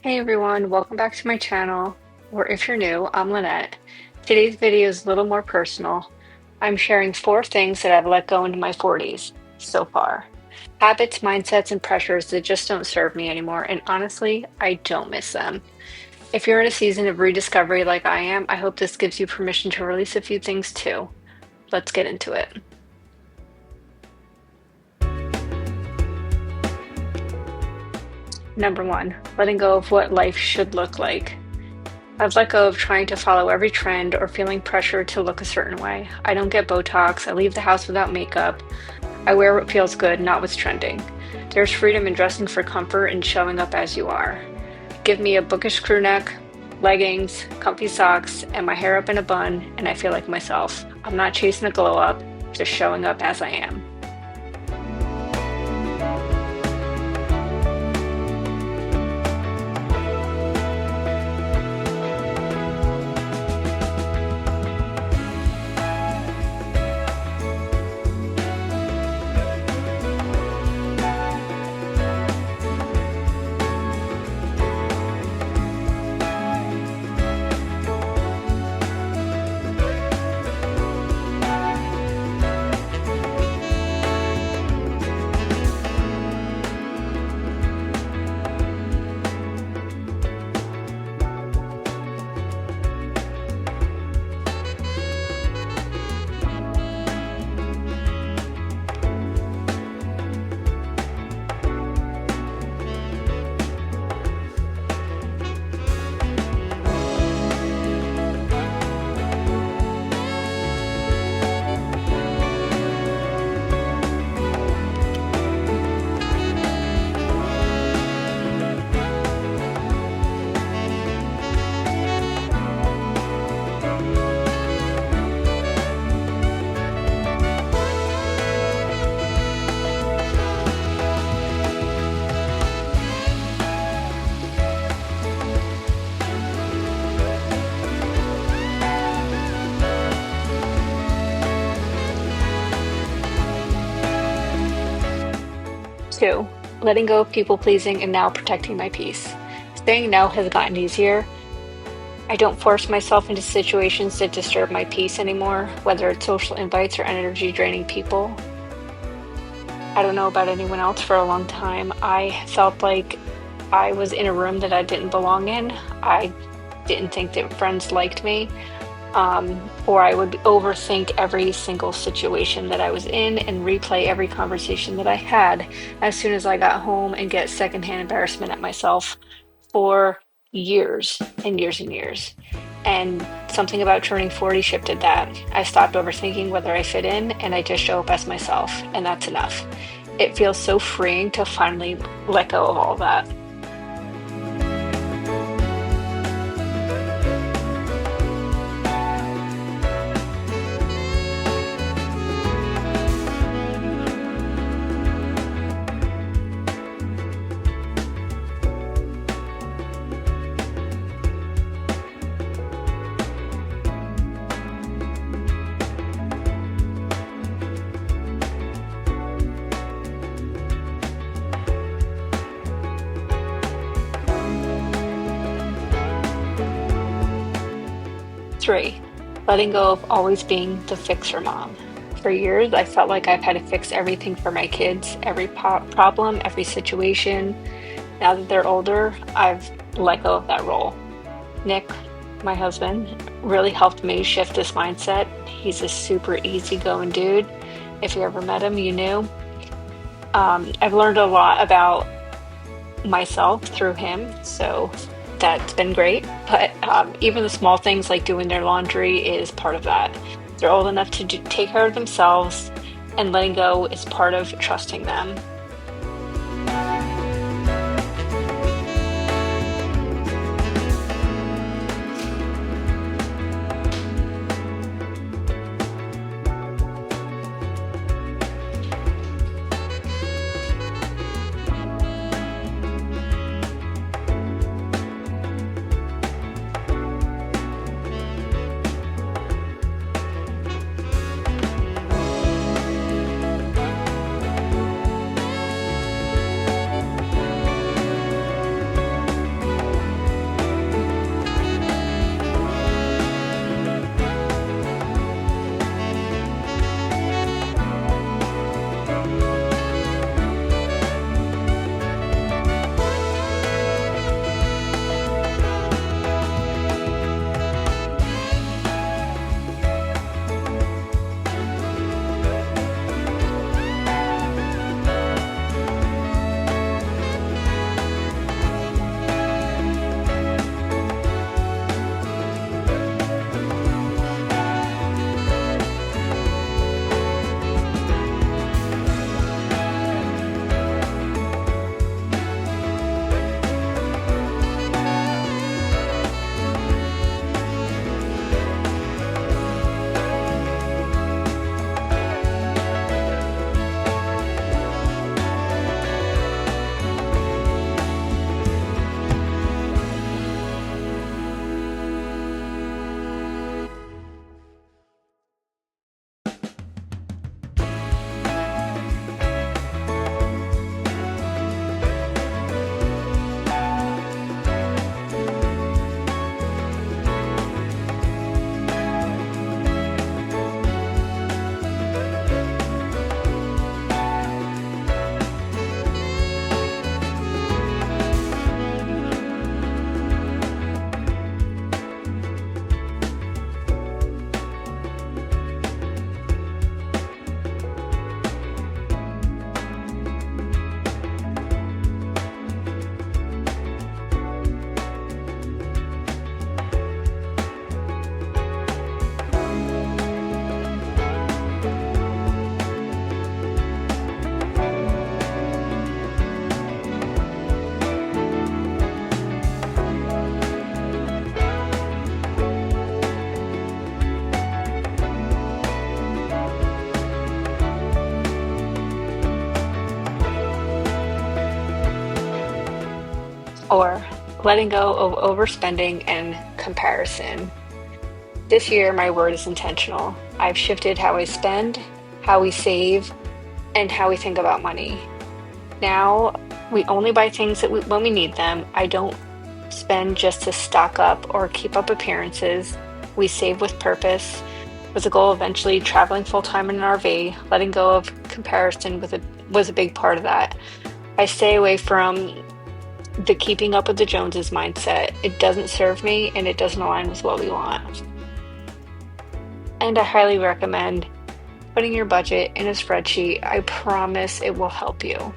Hey everyone, welcome back to my channel. Or if you're new, I'm Lynette. Today's video is a little more personal. I'm sharing 4 things that I've let go into my 40s so far. Habits, mindsets, and pressures that just don't serve me anymore, and honestly, I don't miss them. If you're in a season of rediscovery like I am, I hope this gives you permission to release a few things too. Let's get into it. Number 1, letting go of what life should look like. I've let go of trying to follow every trend or feeling pressured to look a certain way. I don't get Botox. I leave the house without makeup. I wear what feels good, not what's trending. There's freedom in dressing for comfort and showing up as you are. Give me a bookish crew neck, leggings, comfy socks, and my hair up in a bun, and I feel like myself. I'm not chasing a glow up, just showing up as I am. 2, letting go of people pleasing and now protecting my peace. Saying no has gotten easier. I don't force myself into situations that disturb my peace anymore, whether it's social invites or energy draining people. I don't know about anyone else. For a long time, I felt like I was in a room that I didn't belong in. I didn't think that friends liked me, or I would overthink every single situation that I was in and replay every conversation that I had as soon as I got home and get secondhand embarrassment at myself for years and years and years. And something about turning 40 shifted that. I stopped overthinking whether I fit in and I just show up as myself, and that's enough. It feels so freeing to finally let go of all that. 3, letting go of always being the fixer mom. For years, I felt like I've had to fix everything for my kids, every problem, every situation. Now that they're older, I've let go of that role. Nick, my husband, really helped me shift this mindset. He's a super easygoing dude. If you ever met him, you knew. I've learned a lot about myself through him, so that's been great. But even the small things like doing their laundry is part of that. They're old enough to take care of themselves, and letting go is part of trusting them. Or letting go of overspending and comparison. This year, my word is intentional. I've shifted how I spend, how we save, and how we think about money. Now, we only buy things when we need them. I don't spend just to stock up or keep up appearances. We save with purpose, with the goal of eventually traveling full time in an RV. Letting go of comparison was a big part of that. I stay away from the keeping up with the Joneses mindset. It doesn't serve me and it doesn't align with what we want. And I highly recommend putting your budget in a spreadsheet. I promise it will help you.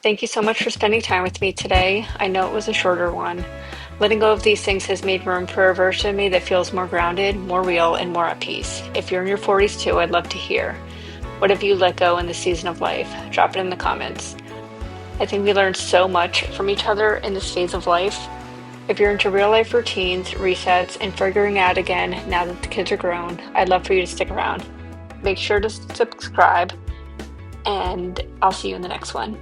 Thank you so much for spending time with me today. I know it was a shorter one. Letting go of these things has made room for a version of me that feels more grounded, more real, and more at peace. If you're in your 40s too, I'd love to hear. What have you let go in this season of life? Drop it in the comments. I think we learned so much from each other in this phase of life. If you're into real life routines, resets, and figuring out again now that the kids are grown, I'd love for you to stick around. Make sure to subscribe, and I'll see you in the next one.